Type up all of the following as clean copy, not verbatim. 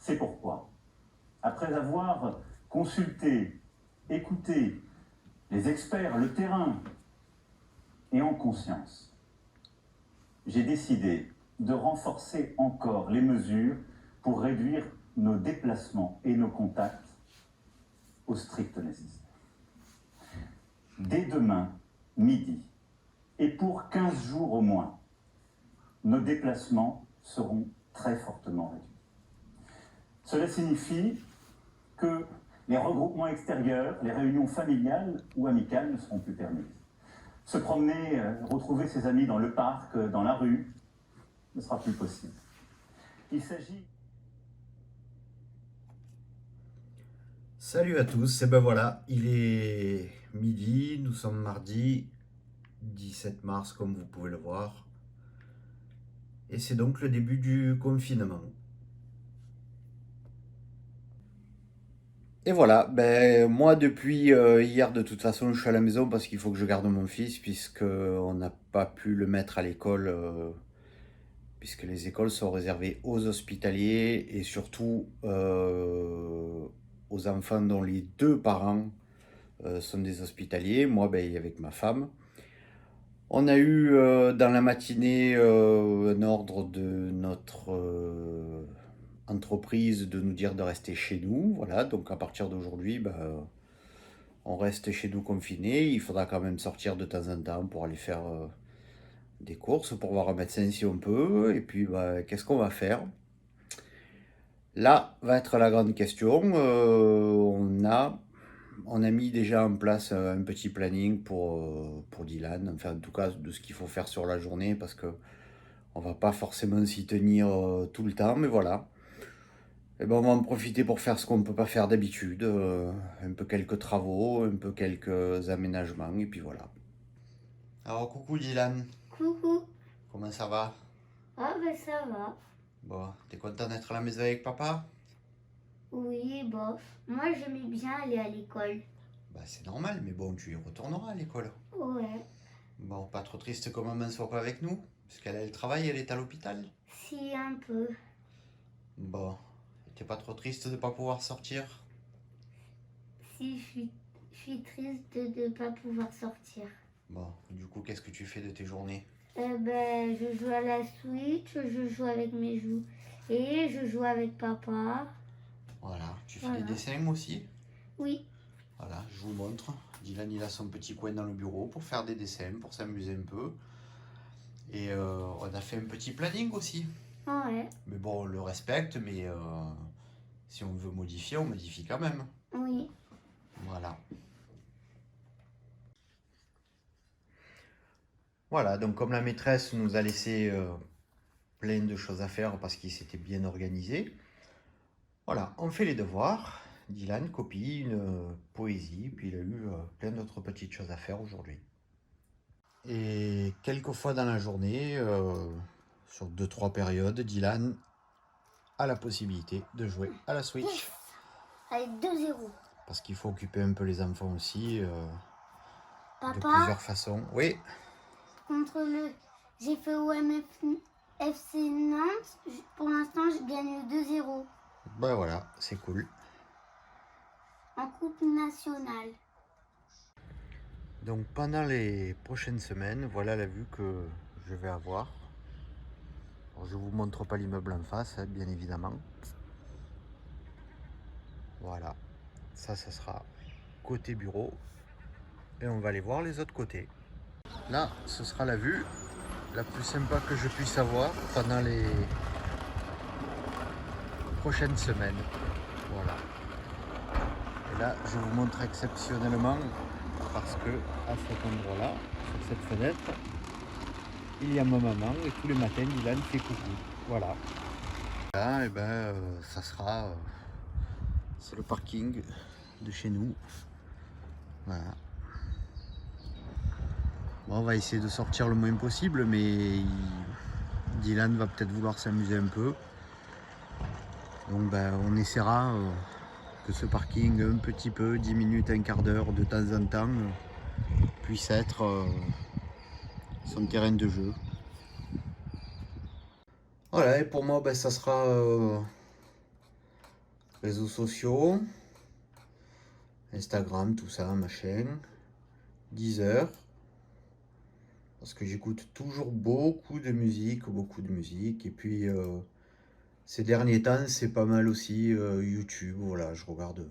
C'est pourquoi, après avoir consulté, écouté les experts, le terrain, et en conscience, j'ai décidé de renforcer encore les mesures pour réduire nos déplacements et nos contacts au strict nécessaire. Dès demain, midi, et pour 15 jours au moins, nos déplacements seront très fortement réduits. Cela signifie que les regroupements extérieurs, les réunions familiales ou amicales ne seront plus permises. Se promener, retrouver ses amis dans le parc, dans la rue, ne sera plus possible. Il s'agit... Salut à tous, et ben voilà, il est midi, nous sommes mardi 17 mars comme vous pouvez le voir. Et c'est donc le début du confinement. Et voilà, ben moi depuis hier de toute façon je suis à la maison parce qu'il faut que je garde mon fils puisque on n'a pas pu le mettre à l'école puisque les écoles sont réservées aux hospitaliers et surtout aux enfants dont les deux parents sont des hospitaliers, moi ben, avec ma femme. On a eu dans la matinée un ordre de notre entreprise de nous dire de rester chez nous. Voilà, donc à partir d'aujourd'hui, on reste chez nous confinés. Il faudra quand même sortir de temps en temps pour aller faire des courses, pour voir un médecin si on peut. Et puis, qu'est-ce qu'on va faire? Là va être la grande question. On a mis déjà en place un petit planning pour Dylan, enfin en tout cas de ce qu'il faut faire sur la journée parce que on va pas forcément s'y tenir tout le temps, mais voilà. Et ben on va en profiter pour faire ce qu'on ne peut pas faire d'habitude, un peu quelques travaux, un peu quelques aménagements, et puis voilà. Alors coucou Dylan, Coucou. comment ça va? Ah ben ça va. Bon, t'es content d'être à la maison avec papa? Oui, bof. Moi j'aimais bien aller à l'école. Bah c'est normal, mais bon, tu y retourneras à l'école. Ouais. Bon, pas trop triste que maman ne soit pas avec nous, parce qu'elle a le travail, elle est à l'hôpital. Si un peu. Bon, t'es pas trop triste de pas pouvoir sortir? Si je suis triste de ne pas pouvoir sortir. Bon, du coup, qu'est-ce que tu fais de tes journées? Ben je joue à la Switch, je joue avec mes jouets et je joue avec papa. Voilà, tu fais Voilà. des dessins aussi? Oui. Voilà, je vous montre. Dylan, il a son petit coin dans le bureau pour faire des dessins, pour s'amuser un peu. Et on a fait un petit planning aussi. Ouais. Mais bon, on le respecte, mais si on veut modifier, on modifie quand même. Oui. Voilà. Voilà, donc comme la maîtresse nous a laissé plein de choses à faire parce qu'il s'était bien organisé, voilà, on fait les devoirs. Dylan copie une poésie, puis il a eu plein d'autres petites choses à faire aujourd'hui. Et quelques fois dans la journée, sur 2-3 périodes, Dylan a la possibilité de jouer à la Switch. Yes. Allez, 2-0. Parce qu'il faut occuper un peu les enfants aussi, de Papa, plusieurs façons. Oui, contre le... J'ai fait FC Nantes. Pour l'instant, je gagne 2-0 ben voilà, c'est cool. en Coupe nationale. Donc pendant les prochaines semaines, voilà la vue que je vais avoir. Alors, je vous montre pas l'immeuble en face, hein, bien évidemment. Voilà, ça sera côté bureau. Et on va aller voir les autres côtés. Là, ce sera la vue la plus sympa que je puisse avoir pendant les prochaines semaines. Voilà. Et là, je vous montre exceptionnellement parce que à cet endroit-là, sur cette fenêtre, il y a ma maman et tous les matins, Dylan fait coucou. Voilà. Là, et ça sera... c'est le parking de chez nous. Voilà. Bon, on va essayer de sortir le moins possible, mais Dylan va peut-être vouloir s'amuser un peu. Donc on essaiera que ce parking un petit peu, 10 minutes, un quart d'heure de temps en temps, puisse être son terrain de jeu. Voilà, et pour moi, ça sera Réseaux sociaux. Instagram, tout ça, machin. Deezer. Parce que j'écoute toujours beaucoup de musique. Et puis, ces derniers temps, c'est pas mal aussi YouTube. Voilà, je regarde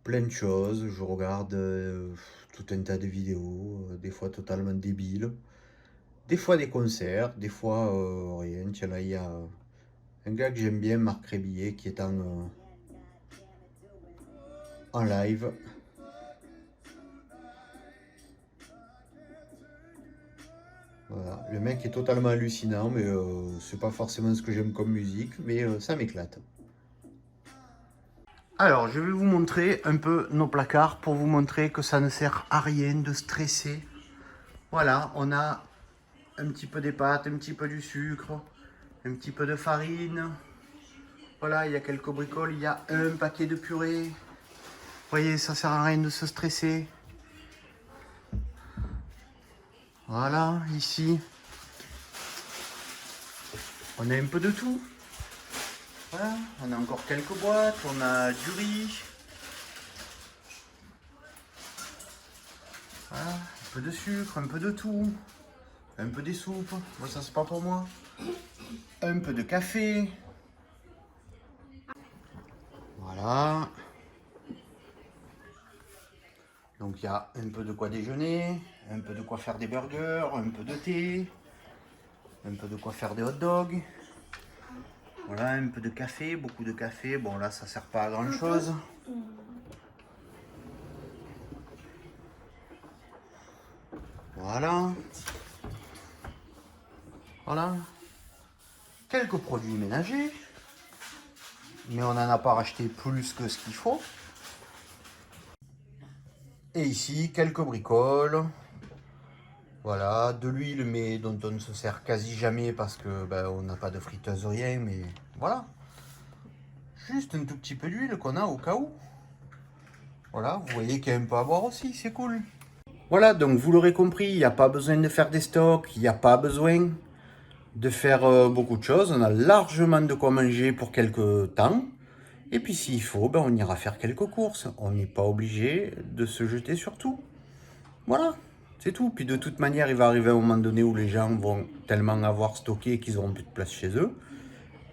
plein de choses. Je regarde tout un tas de vidéos, des fois totalement débiles. Des fois des concerts, des fois rien. Tiens, là, il y a un gars que j'aime bien, Marc Rébillet, qui est en live. Voilà. Le mec est totalement hallucinant, mais c'est pas forcément ce que j'aime comme musique, mais ça m'éclate. Alors, je vais vous montrer un peu nos placards pour vous montrer que ça ne sert à rien de stresser. Voilà, on a un petit peu des pâtes, un petit peu du sucre, un petit peu de farine. Voilà, il y a quelques bricoles, il y a un paquet de purée. Vous voyez, ça sert à rien de se stresser. Voilà, ici, on a un peu de tout. Voilà, on a encore quelques boîtes, on a du riz. Voilà, un peu de sucre, un peu de tout. Un peu des soupes, moi ça c'est pas pour moi. Un peu de café. Voilà. Donc il y a un peu de quoi déjeuner, un peu de quoi faire des burgers, un peu de thé, un peu de quoi faire des hot dogs. Voilà, un peu de café, beaucoup de café. Bon là ça sert pas à grand chose. Voilà. Voilà. Quelques produits ménagers. Mais on n'en a pas racheté plus que ce qu'il faut. Et ici, quelques bricoles. Voilà, de l'huile, mais dont on ne se sert quasi jamais parce que on n'a pas de friteuse, rien, mais voilà. Juste un tout petit peu d'huile qu'on a au cas où. Voilà, vous voyez qu'il y a un peu à boire aussi, c'est cool. Voilà, donc vous l'aurez compris, il n'y a pas besoin de faire des stocks, il n'y a pas besoin de faire beaucoup de choses. On a largement de quoi manger pour quelques temps. Et puis s'il faut, on ira faire quelques courses. On n'est pas obligé de se jeter sur tout. Voilà, c'est tout. Puis de toute manière, il va arriver un moment donné où les gens vont tellement avoir stocké qu'ils n'auront plus de place chez eux.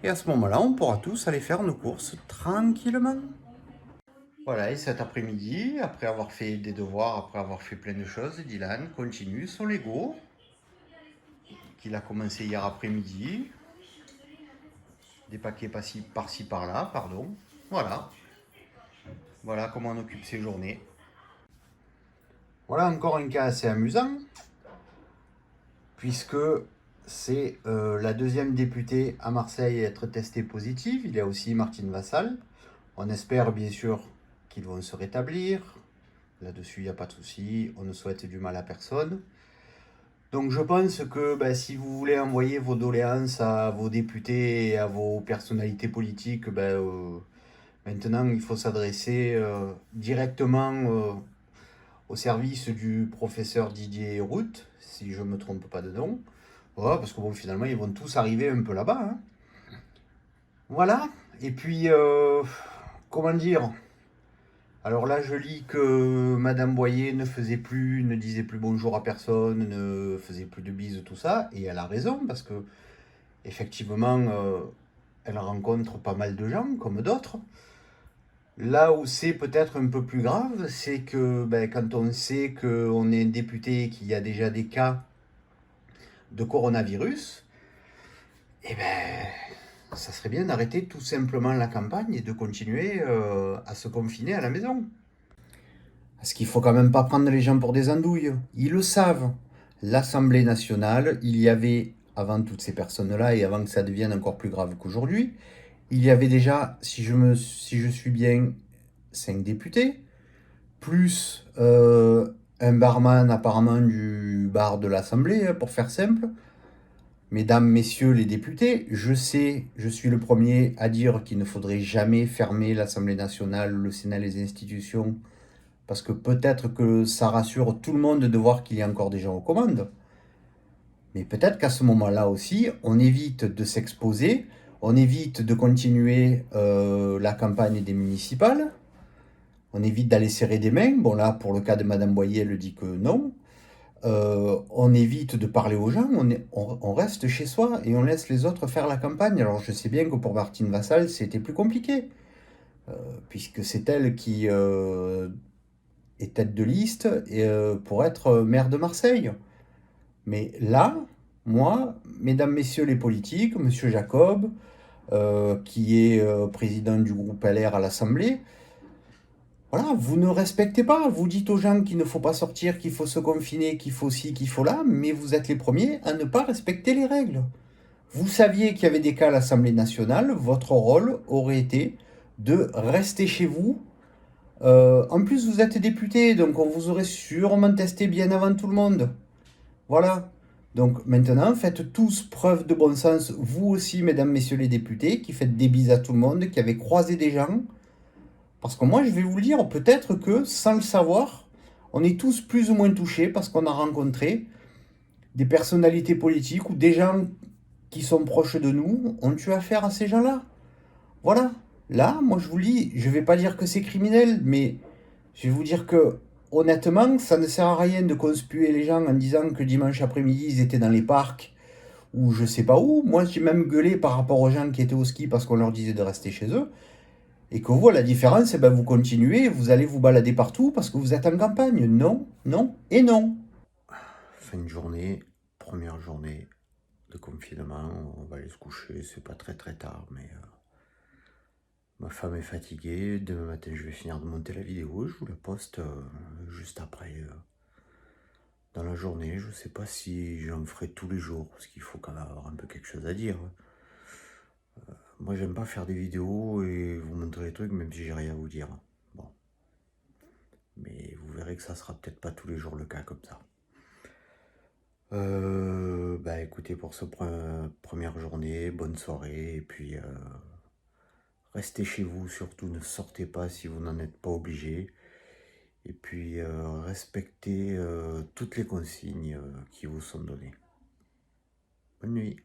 Et à ce moment-là, on pourra tous aller faire nos courses tranquillement. Voilà, et cet après-midi, après avoir fait des devoirs, après avoir fait plein de choses, Dylan continue son Lego, qu'il a commencé hier après-midi. Des paquets par-ci par-là, pardon. Voilà. Voilà comment on occupe ses journées. Voilà encore un cas assez amusant, puisque c'est la deuxième députée à Marseille à être testée positive. Il y a aussi Martine Vassal. On espère bien sûr qu'ils vont se rétablir. Là-dessus, il n'y a pas de souci. On ne souhaite du mal à personne. Donc je pense que si vous voulez envoyer vos doléances à vos députés et à vos personnalités politiques, maintenant il faut s'adresser directement au service du professeur Didier Rout, si je ne me trompe pas de nom. Voilà, parce que finalement ils vont tous arriver un peu là-bas. Hein. Voilà, et puis comment dire, alors là je lis que Madame Boyer ne disait plus bonjour à personne, ne faisait plus de bises, tout ça, et elle a raison, parce que effectivement elle rencontre pas mal de gens, comme d'autres. Là où c'est peut-être un peu plus grave, c'est que quand on sait qu'on est député et qu'il y a déjà des cas de coronavirus, ça serait bien d'arrêter tout simplement la campagne et de continuer à se confiner à la maison. Parce qu'il ne faut quand même pas prendre les gens pour des andouilles. Ils le savent. L'Assemblée nationale, il y avait, avant toutes ces personnes-là et avant que ça devienne encore plus grave qu'aujourd'hui, il y avait déjà, si je suis bien, 5 députés, plus un barman apparemment du bar de l'Assemblée, pour faire simple. Mesdames, messieurs les députés, je suis le premier à dire qu'il ne faudrait jamais fermer l'Assemblée nationale, le Sénat, les institutions, parce que peut-être que ça rassure tout le monde de voir qu'il y a encore des gens aux commandes. Mais peut-être qu'à ce moment-là aussi, on évite de s'exposer On évite de continuer la campagne des municipales. On évite d'aller serrer des mains. Bon là, pour le cas de Madame Boyer, elle dit que non. On évite de parler aux gens, on reste chez soi et on laisse les autres faire la campagne. Alors je sais bien que pour Martine Vassal, c'était plus compliqué, puisque c'est elle qui est tête de liste pour être maire de Marseille. Mais là, moi, mesdames, messieurs les politiques, monsieur Jacob, qui est président du groupe LR à l'Assemblée, voilà, vous ne respectez pas, vous dites aux gens qu'il ne faut pas sortir, qu'il faut se confiner, qu'il faut ci, qu'il faut là, mais vous êtes les premiers à ne pas respecter les règles. Vous saviez qu'il y avait des cas à l'Assemblée nationale, votre rôle aurait été de rester chez vous. En plus, vous êtes député, donc on vous aurait sûrement testé bien avant tout le monde. Voilà. Donc maintenant, faites tous preuve de bon sens, vous aussi, mesdames, messieurs les députés, qui faites des bises à tout le monde, qui avez croisé des gens. Parce que moi, je vais vous le dire, peut-être que, sans le savoir, on est tous plus ou moins touchés parce qu'on a rencontré des personnalités politiques ou des gens qui sont proches de nous ont eu affaire à ces gens-là. Voilà. Là, moi, je vous le dis, je ne vais pas dire que c'est criminel, mais je vais vous dire que, honnêtement, ça ne sert à rien de conspuer les gens en disant que dimanche après-midi, ils étaient dans les parcs ou je sais pas où. Moi, j'ai même gueulé par rapport aux gens qui étaient au ski parce qu'on leur disait de rester chez eux. Et que vous, la différence, eh ben, vous continuez, vous allez vous balader partout parce que vous êtes en campagne. Non, non et non. Fin de journée, première journée de confinement, on va aller se coucher, c'est pas très très tard, mais ma femme est fatiguée. Demain matin, je vais finir de monter la vidéo, je vous la poste juste après. Dans la journée, je sais pas si j'en ferai tous les jours, parce qu'il faut quand même avoir un peu quelque chose à dire. Moi, j'aime pas faire des vidéos et vous montrer des trucs, même si j'ai rien à vous dire. Bon. Mais vous verrez que ça sera peut-être pas tous les jours le cas comme ça. Bah écoutez, pour cette première journée, bonne soirée. Et puis, restez chez vous, surtout ne sortez pas si vous n'en êtes pas obligé. Et puis, respectez toutes les consignes qui vous sont données. Bonne nuit.